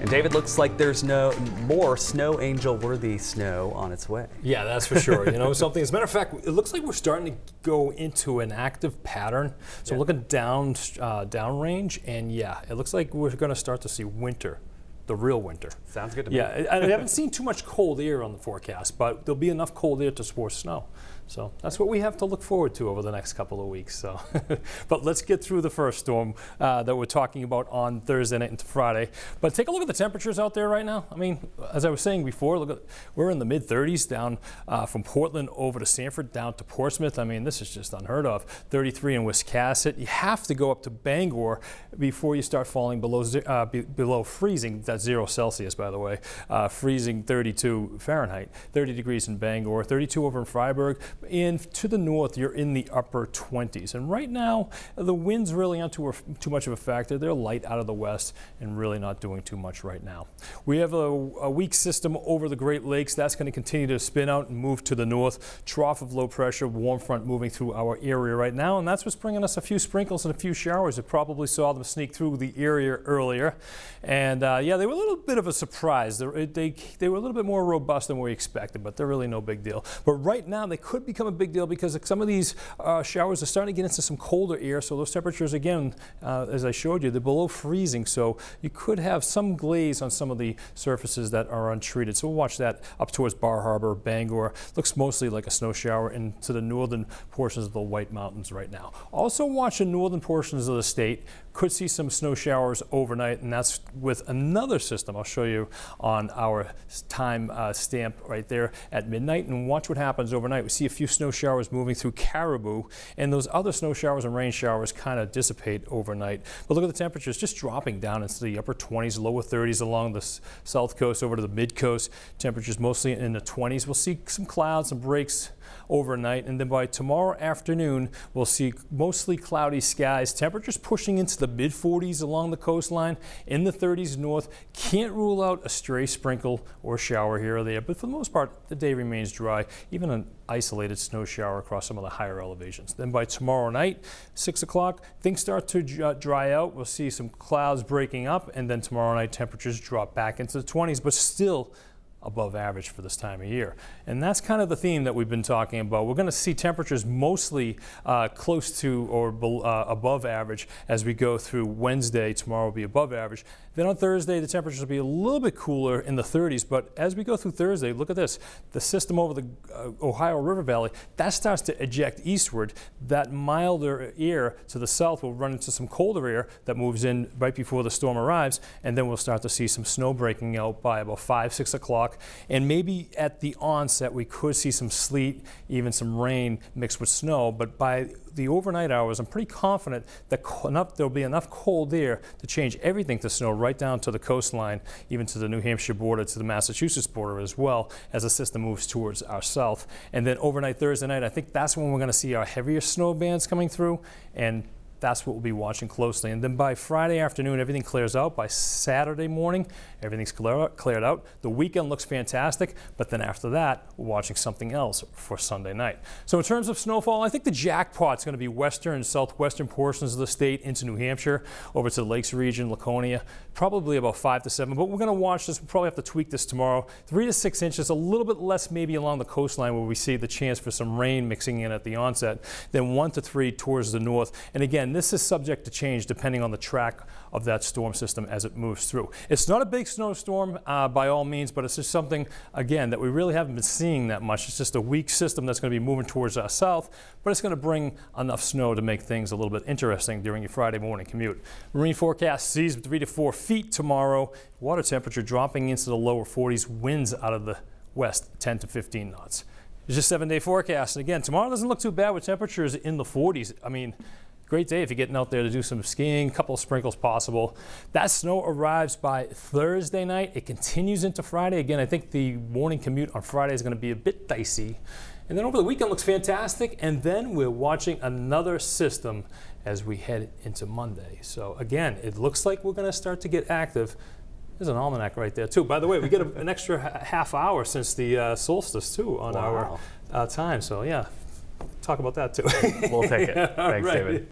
David, looks like there's no more snow angel worthy snow on its way. Yeah, that's for sure. You know something, as a matter of fact, it looks like we're starting to go into an active pattern. So we're looking downrange, and yeah, it looks like we're going to start to see winter. The real winter. Sounds good to me. Yeah, I haven't seen too much cold air on the forecast, but there'll be enough cold air to support snow. So that's what we have to look forward to over the next couple of weeks. So, but let's get through the first storm that we're talking about on Thursday night into Friday. But take a look at the temperatures out there right now. I mean, as I was saying before, look at, we're in the mid-30s down from Portland over to Sanford down to Portsmouth. I mean, this is just unheard of. 33 in Wiscasset. You have to go up to Bangor before you start falling below freezing. That's 0 Celsius, by the way. Freezing 32 Fahrenheit. 30 degrees in Bangor. 32 over in Freiburg. And to the north, you're in the upper 20s. And right now, the winds really aren't too much of a factor. They're light out of the west and really not doing too much right now. We have a weak system over the Great Lakes. That's going to continue to spin out and move to the north. Trough of low pressure, warm front moving through our area right now. And that's what's bringing us a few sprinkles and a few showers. You probably saw them sneak through the area earlier. And yeah, they were a little bit of a surprise. They were a little bit more robust than we expected, but they're really no big deal. But right now, they could become a big deal because some of these showers are starting to get into some colder air. So those temperatures, again, as I showed you, they're below freezing. So you could have some glaze on some of the surfaces that are untreated. So we'll watch that up towards Bar Harbor, Bangor. Looks mostly like a snow shower into the northern portions of the White Mountains right now. Also watch the northern portions of the state. Could see some snow showers overnight, and that's with another system I'll show you on our time stamp right there at midnight. And watch what happens overnight. We see a few snow showers moving through Caribou, and those other snow showers and rain showers kind of dissipate overnight. But look at the temperatures just dropping down into the upper 20s, lower 30s along the south coast over to the mid coast. Temperatures mostly in the 20s. We'll see some clouds and breaks overnight, and then by tomorrow afternoon we'll see mostly cloudy skies. Temperatures pushing into the mid 40s along the coastline, in the 30s north. Can't rule out a stray sprinkle or shower here or there, but for the most part the day remains dry, even an isolated snow shower across some of the higher elevations. Then by tomorrow night, 6 o'clock, things start to dry out. We'll see some clouds breaking up, and then tomorrow night temperatures drop back into the 20s, but still above average for this time of year. And that's kind of the theme that we've been talking about. We're going to see temperatures mostly close to or above average as we go through Wednesday. Tomorrow will be above average. Then on Thursday, the temperatures will be a little bit cooler in the 30s. But as we go through Thursday, look at this. The system over the Ohio River Valley, that starts to eject eastward. That milder air to the south will run into some colder air that moves in right before the storm arrives. And then we'll start to see some snow breaking out by about 5, 6 o'clock. And maybe at the onset we could see some sleet, even some rain mixed with snow, but by the overnight hours I'm pretty confident that there'll be enough cold air to change everything to snow right down to the coastline, even to the New Hampshire border, to the Massachusetts border as well, as the system moves towards our south. And then overnight Thursday night, I think that's when we're going to see our heavier snow bands coming through, and that's what we'll be watching closely. And then by Friday afternoon, everything clears out. By Saturday morning, everything's cleared out. The weekend looks fantastic, but then after that, we're watching something else for Sunday night. So in terms of snowfall, I think the jackpot's going to be western and southwestern portions of the state into New Hampshire, over to the Lakes region, Laconia, probably about 5 to 7. But we're going to watch this. We'll probably have to tweak this tomorrow. 3 to 6 inches, a little bit less maybe along the coastline where we see the chance for some rain mixing in at the onset. Then 1 to 3 towards the north. And again, this is subject to change depending on the track of that storm system as it moves through. It's not a big snowstorm by all means, but it's just something, again, that we really haven't been seeing that much. It's just a weak system that's going to be moving towards our south, but it's going to bring enough snow to make things a little bit interesting during your Friday morning commute. Marine forecast seas 3 to 4 feet tomorrow. Water temperature dropping into the lower 40s. Winds out of the west 10 to 15 knots. It's just 7-day forecast. And again, tomorrow doesn't look too bad with temperatures in the 40s. I mean, great day if you're getting out there to do some skiing, a couple of sprinkles possible. That snow arrives by Thursday night. It continues into Friday. Again, I think the morning commute on Friday is going to be a bit dicey. And then over the weekend looks fantastic. And then we're watching another system as we head into Monday. So again, it looks like we're going to start to get active. There's an almanac right there too. By the way, we get an extra half hour since the solstice too on our time. So yeah, talk about that too. We'll take it. Thanks, right. David.